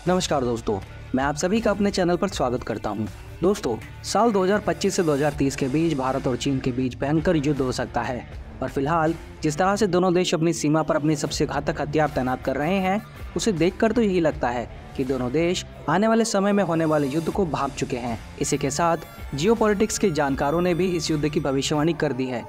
नमस्कार दोस्तों, मैं आप सभी का अपने चैनल पर स्वागत करता हूं। दोस्तों, साल 2025 से 2030 के बीच भारत और चीन के बीच भयंकर युद्ध हो सकता है। और फिलहाल जिस तरह से दोनों देश अपनी सीमा पर अपनी सबसे घातक हथियार तैनात कर रहे हैं, उसे देखकर तो यही लगता है कि दोनों देश आने वाले समय में होने वाले युद्ध को भांप चुके हैं। इसी के साथ जियोपॉलिटिक्स के जानकारों ने भी इस युद्ध की भविष्यवाणी कर दी है।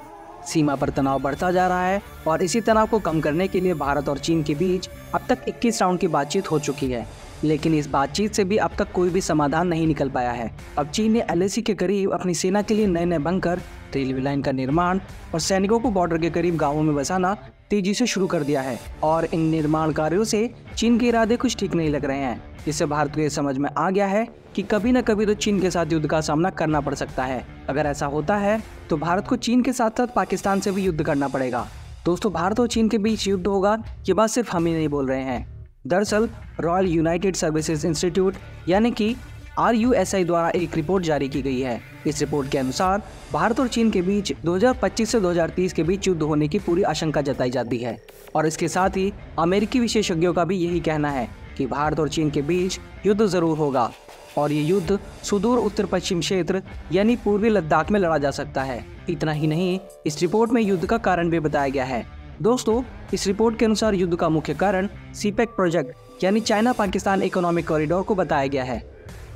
सीमा पर तनाव बढ़ता जा रहा है और इसी तनाव को कम करने के लिए भारत और चीन के बीच अब तक 21 राउंड की बातचीत हो चुकी है, लेकिन इस बातचीत से भी अब तक कोई भी समाधान नहीं निकल पाया है। अब चीन ने एलएसी के करीब अपनी सेना के लिए नए बंकर, रेलवे लाइन का निर्माण और सैनिकों को बॉर्डर के करीब गांवों में बसाना तेजी से शुरू कर दिया है। और इन निर्माण कार्यों से चीन के इरादे कुछ ठीक नहीं लग रहे हैं। इससे भारत को ये समझ में आ गया है कि कभी न कभी तो चीन के साथ युद्ध का सामना करना पड़ सकता है। अगर ऐसा होता है तो भारत को चीन के साथ साथ पाकिस्तान से भी युद्ध करना पड़ेगा। दोस्तों, भारत और चीन के बीच युद्ध होगा, ये बात सिर्फ हम ही नहीं बोल रहे हैं। दरअसल रॉयल यूनाइटेड सर्विसेज इंस्टीट्यूट यानी कि RUSI द्वारा एक रिपोर्ट जारी की गई है। इस रिपोर्ट के अनुसार भारत और चीन के बीच 2025 से 2030 के बीच युद्ध होने की पूरी आशंका जताई जाती है। और इसके साथ ही अमेरिकी विशेषज्ञों का भी यही कहना है कि भारत और चीन के बीच युद्ध जरूर होगा और ये युद्ध सुदूर उत्तर पश्चिम क्षेत्र यानी पूर्वी लद्दाख में लड़ा जा सकता है। इतना ही नहीं, इस रिपोर्ट में युद्ध का कारण भी बताया गया है। दोस्तों, इस रिपोर्ट के अनुसार युद्ध का मुख्य कारण CPEC प्रोजेक्ट यानी चाइना पाकिस्तान इकोनॉमिक कॉरिडोर को बताया गया है।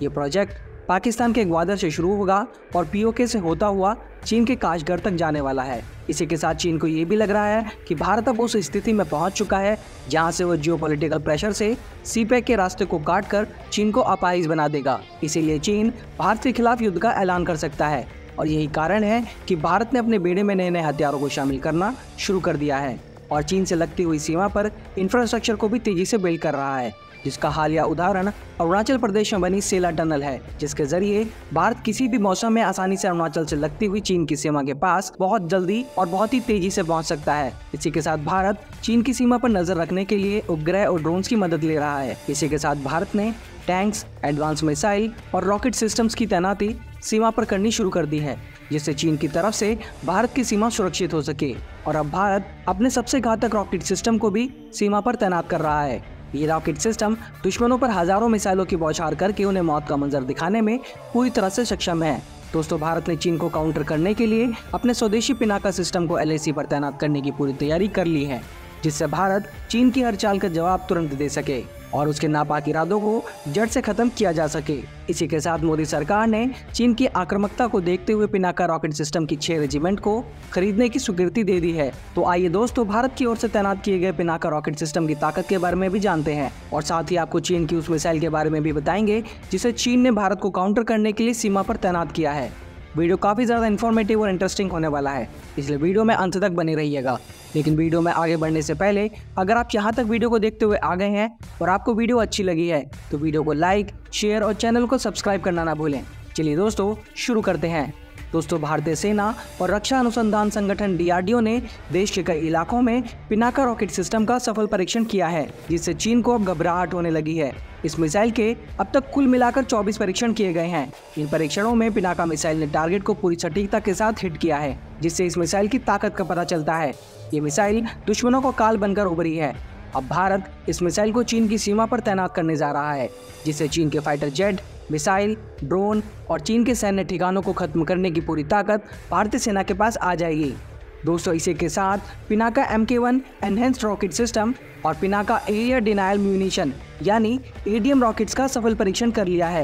ये प्रोजेक्ट पाकिस्तान के ग्वादर से शुरू होगा और POK से होता हुआ चीन के काशगर तक जाने वाला है। इसी के साथ चीन को ये भी लग रहा है कि भारत अब उस स्थिति में पहुंच चुका है जहां से वो जियोपॉलिटिकल प्रेशर से CPEC के रास्ते को काटकर चीन को अपाहिज बना देगा। इसीलिए चीन भारत के खिलाफ युद्ध का ऐलान कर सकता है और यही कारण है कि भारत ने अपने बेड़े में नए हथियारों को शामिल करना शुरू कर दिया है और चीन से लगती हुई सीमा पर इंफ्रास्ट्रक्चर को भी तेजी से बिल्ड कर रहा है, जिसका हालिया उदाहरण अरुणाचल प्रदेश में बनी सेला टनल है, जिसके जरिए भारत किसी भी मौसम में आसानी से अरुणाचल से लगती हुई चीन की सीमा के पास बहुत जल्दी और बहुत ही तेजी से पहुंच सकता है। इसी के साथ भारत चीन की सीमा पर नजर रखने के लिए उपग्रह और ड्रोन्स की मदद ले रहा है। इसी के साथ भारत ने टैंक्स, एडवांस मिसाइल और रॉकेट सिस्टम्स की तैनाती सीमा पर करनी शुरू कर दी है, जिससे चीन की तरफ से भारत की सीमा सुरक्षित हो सके। और अब भारत अपने सबसे घातक रॉकेट सिस्टम को भी सीमा पर तैनात कर रहा है। ये रॉकेट सिस्टम दुश्मनों पर हजारों मिसाइलों की बौछार करके उन्हें मौत का मंजर दिखाने में पूरी तरह से सक्षम है। दोस्तों, भारत ने चीन को काउंटर करने के लिए अपने स्वदेशी पिनाका सिस्टम को LAC पर तैनात करने की पूरी तैयारी कर ली है, जिससे भारत चीन की हर चाल का जवाब तुरंत दे सके और उसके नापाक इरादों को जड़ से खत्म किया जा सके। इसी के साथ मोदी सरकार ने चीन की आक्रामकता को देखते हुए पिनाका रॉकेट सिस्टम की 6 रेजिमेंट को खरीदने की स्वीकृति दे दी है। तो आइए दोस्तों, भारत की ओर से तैनात किए गए पिनाका रॉकेट सिस्टम की ताकत के बारे में भी जानते हैं और साथ ही आपको चीन की उस मिसाइल के बारे में भी बताएंगे जिसे चीन ने भारत को काउंटर करने के लिए सीमा पर तैनात किया है। वीडियो काफ़ी ज़्यादा इन्फॉर्मेटिव और इंटरेस्टिंग होने वाला है, इसलिए वीडियो में अंत तक बने रहिएगा। लेकिन वीडियो में आगे बढ़ने से पहले अगर आप यहाँ तक वीडियो को देखते हुए आ गए हैं और आपको वीडियो अच्छी लगी है तो वीडियो को लाइक, शेयर और चैनल को सब्सक्राइब करना ना भूलें। चलिए दोस्तों, शुरू करते हैं। दोस्तों, भारतीय सेना और रक्षा अनुसंधान संगठन DRDO ने देश के कई इलाकों में पिनाका रॉकेट सिस्टम का सफल परीक्षण किया है, जिससे चीन को अब घबराहट होने लगी है। इस मिसाइल के अब तक कुल मिलाकर 24 परीक्षण किए गए हैं। इन परीक्षणों में पिनाका मिसाइल ने टारगेट को पूरी सटीकता के साथ हिट किया है, जिससे इस मिसाइल की ताकत का पता चलता है। ये मिसाइल दुश्मनों को काल बनकर उभरी है। अब भारत इस मिसाइल को चीन की सीमा पर तैनात करने जा रहा है, जिससे चीन के फाइटर जेट, मिसाइल, ड्रोन और चीन के सैन्य ठिकानों को खत्म करने की पूरी ताकत भारतीय सेना के पास आ जाएगी। दोस्तों, इसी के साथ Pinaka MK1 enhanced rocket system और पिनाका एरिया डिनायल म्यूनिशन यानी ADM रॉकेट्स का सफल परीक्षण कर लिया है।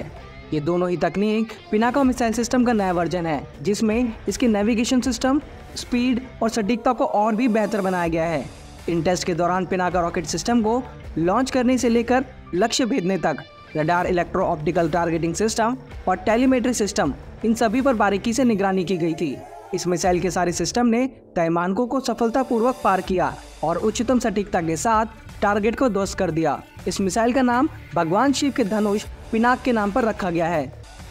ये दोनों ही तकनीक पिनाका मिसाइल सिस्टम का नया वर्जन है, जिसमें इसके नेविगेशन सिस्टम, स्पीड और सटीकता को और भी बेहतर बनाया गया है। इन टेस्ट के दौरान पिनाका रॉकेट सिस्टम को लॉन्च करने से लेकर लक्ष्य भेदने तक radar, electro optical targeting system और टेलीमेट्री सिस्टम, इन सभी पर बारीकी से निगरानी की गई थी। इस मिसाइल के सारे सिस्टम ने तय मानकों को सफलतापूर्वक पार किया और उच्चतम सटीकता के साथ टारगेट को ध्वस्त कर दिया। इस मिसाइल का नाम भगवान शिव के धनुष पिनाक के नाम पर रखा गया है।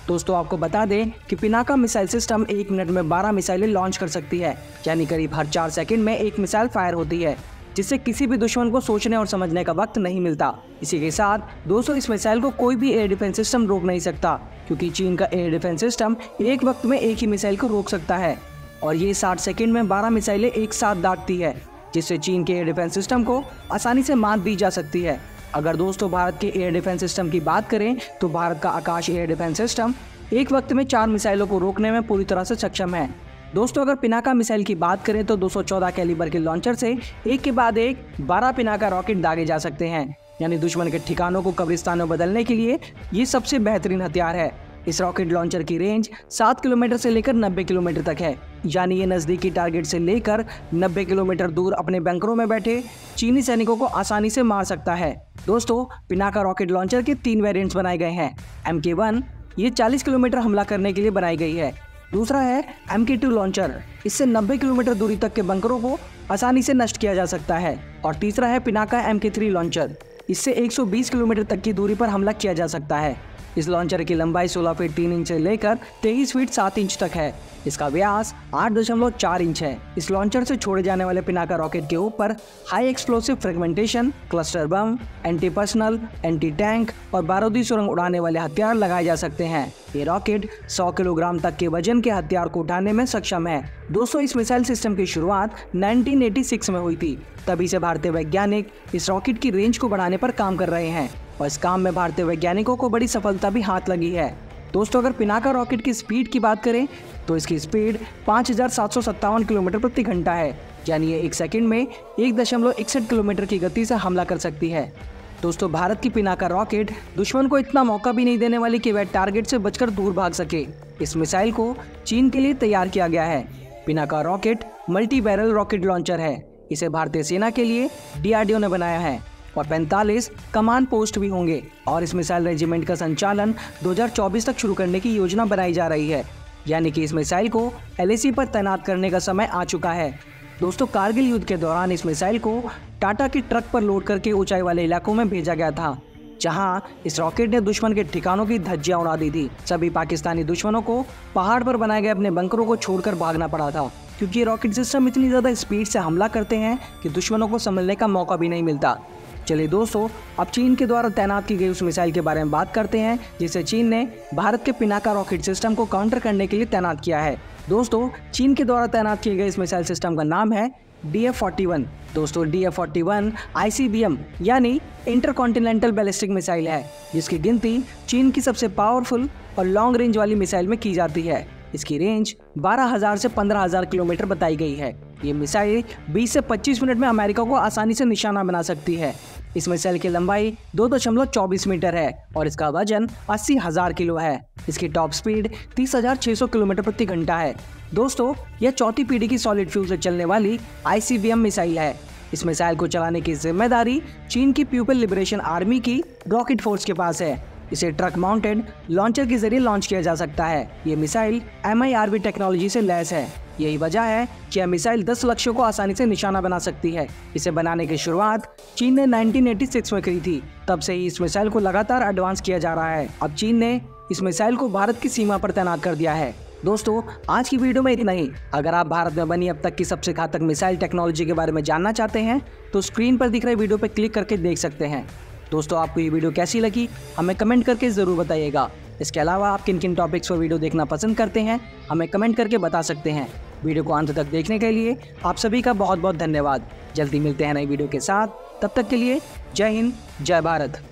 दोस्तों, आपको बता दें कि पिनाका मिसाइल सिस्टम 1 मिनट में 12 मिसाइलें लॉन्च कर सकती है, यानी करीब हर 4 सेकंड में एक मिसाइल फायर होती है, जिससे किसी भी दुश्मन को सोचने और समझने का वक्त नहीं मिलता। इसी के साथ दोस्तों, इस मिसाइल को कोई भी एयर डिफेंस सिस्टम रोक नहीं सकता, क्योंकि चीन का एयर डिफेंस सिस्टम एक वक्त में एक ही मिसाइल को रोक सकता है और ये 60 सेकंड में 12 मिसाइलें एक साथ दागती है, जिससे चीन के एयर डिफेंस सिस्टम को आसानी से मात दी जा सकती है। अगर दोस्तों भारत के एयर डिफेंस सिस्टम की बात करें तो भारत का आकाश एयर डिफेंस सिस्टम एक वक्त में 4 मिसाइलों को रोकने में पूरी तरह से सक्षम है। दोस्तों अगर पिनाका मिसाइल की बात करें तो 214 कैलिबर के लॉन्चर से एक के बाद एक 12 पिनाका रॉकेट दागे जा सकते हैं, यानी दुश्मन के ठिकानों को कब्रिस्तान में बदलने के लिए ये सबसे बेहतरीन हथियार है। इस रॉकेट लॉन्चर की रेंज 7 किलोमीटर से लेकर 90 किलोमीटर तक है, यानी ये नज़दीकी टारगेट से लेकर 90 किलोमीटर दूर अपने बैंकरों में बैठे चीनी सैनिकों को आसानी से मार सकता है। दोस्तों पिनाका रॉकेट लॉन्चर के 3 वेरिएंट्स बनाए गए हैं। MK1 ये 40 किलोमीटर हमला करने के लिए बनाई गई है। दूसरा है MK2 लॉन्चर, इससे 90 किलोमीटर दूरी तक के बंकरों को आसानी से नष्ट किया जा सकता है। और तीसरा है पिनाका MK3 लॉन्चर, इससे 120 किलोमीटर तक की दूरी पर हमला किया जा सकता है। इस लॉन्चर की लंबाई 16 फीट 3 इंच से लेकर 23 फीट 7 इंच तक है। इसका व्यास 8.4 इंच है। इस लॉन्चर से छोड़े जाने वाले पिनाका रॉकेट के ऊपर high explosive fragmentation, cluster bomb, anti personal, anti tank और बारूदी सुरंग उड़ाने वाले हथियार लगाए जा सकते हैं। ये रॉकेट 100 किलोग्राम तक के वजन के हथियार को उठाने में सक्षम है। दोस्तों इस मिसाइल सिस्टम की शुरुआत 1986 में हुई थी। तभी से भारतीय वैज्ञानिक इस रॉकेट की रेंज को बढ़ाने पर काम कर रहे हैं और इस काम में भारतीय वैज्ञानिकों को बड़ी सफलता भी हाथ लगी है। दोस्तों अगर पिनाका रॉकेट की स्पीड की बात करें तो इसकी स्पीड 5757 किलोमीटर प्रति घंटा है, यानी ये 1 सेकंड में 1.61 किलोमीटर की गति से हमला कर सकती है। दोस्तों भारत की पिनाका रॉकेट दुश्मन को इतना मौका भी नहीं देने वाली कि वह टारगेट से बचकर दूर भाग सके। इस मिसाइल को चीन के लिए तैयार किया गया है। Pinaka rocket multi barrel rocket launcher है। इसे भारतीय सेना के लिए DRDO ने बनाया है और 45 कमांड पोस्ट भी होंगे और इस मिसाइल रेजिमेंट का संचालन 2024 तक शुरू करने की योजना बनाई जा रही है, यानी कि इस मिसाइल को LAC पर तैनात करने का समय आ चुका है। दोस्तों कारगिल युद्ध के दौरान इस मिसाइल को टाटा की ट्रक पर लोड करके ऊंचाई वाले इलाकों में भेजा गया था, जहां इस रॉकेट ने दुश्मन के ठिकानों की धज्जियां उड़ा दी थी। सभी पाकिस्तानी दुश्मनों को पहाड़ पर बनाए गए अपने बंकरों को छोड़कर भागना पड़ा था, क्योंकि ये रॉकेट सिस्टम इतनी ज़्यादा स्पीड से हमला करते हैं कि दुश्मनों को संभलने का मौका भी नहीं मिलता। चलिए दोस्तों अब चीन के द्वारा तैनात की गई उस मिसाइल के बारे में बात करते हैं जिसे चीन ने भारत के पिनाका रॉकेट सिस्टम को काउंटर करने के लिए तैनात किया है। दोस्तों चीन के द्वारा तैनात किए गए इस मिसाइल सिस्टम का नाम है DF-41। दोस्तों DF-41 ICBM यानी इंटरकॉन्टिनेंटल बैलिस्टिक मिसाइल है, जिसकी गिनती चीन की सबसे पावरफुल और लॉन्ग रेंज वाली मिसाइल में की जाती है। इसकी रेंज 12,000 से 15,000 किलोमीटर बताई गई है। ये मिसाइल 20 से 25 मिनट में अमेरिका को आसानी से निशाना बना सकती है। इस मिसाइल की लंबाई 2.24 मीटर है और इसका वजन 80,000 किलो है। इसकी टॉप स्पीड 30,600 किलोमीटर प्रति घंटा है। दोस्तों यह चौथी पीढ़ी की सॉलिड फ्यूल से चलने वाली ICBM मिसाइल है। इस मिसाइल को चलाने की जिम्मेदारी चीन की पीपल लिबरेशन आर्मी की रॉकेट फोर्स के पास है। इसे ट्रक माउंटेड लॉन्चर के जरिए लॉन्च किया जा सकता है। ये मिसाइल MIRV टेक्नोलॉजी से लैस है। यही वजह है कि यह मिसाइल 10 लक्ष्यों को आसानी से निशाना बना सकती है। इसे बनाने की शुरुआत चीन ने 1986 में की थी। तब से ही इस मिसाइल को लगातार एडवांस किया जा रहा है। अब चीन ने इस मिसाइल को भारत की सीमा पर तैनात कर दिया है। दोस्तों आज की वीडियो में इतना ही। अगर आप भारत में बनी अब तक की सबसे घातक मिसाइल टेक्नोलॉजी के बारे में जानना चाहते हैं तो स्क्रीन पर दिख रहे वीडियो पर क्लिक करके देख सकते हैं। दोस्तों आपको ये वीडियो कैसी लगी हमें कमेंट करके ज़रूर बताइएगा। इसके अलावा आप किन किन टॉपिक्स पर वीडियो देखना पसंद करते हैं हमें कमेंट करके बता सकते हैं। वीडियो को अंत तक देखने के लिए आप सभी का बहुत बहुत धन्यवाद। जल्दी मिलते हैं नई वीडियो के साथ, तब तक के लिए जय हिंद, जय भारत।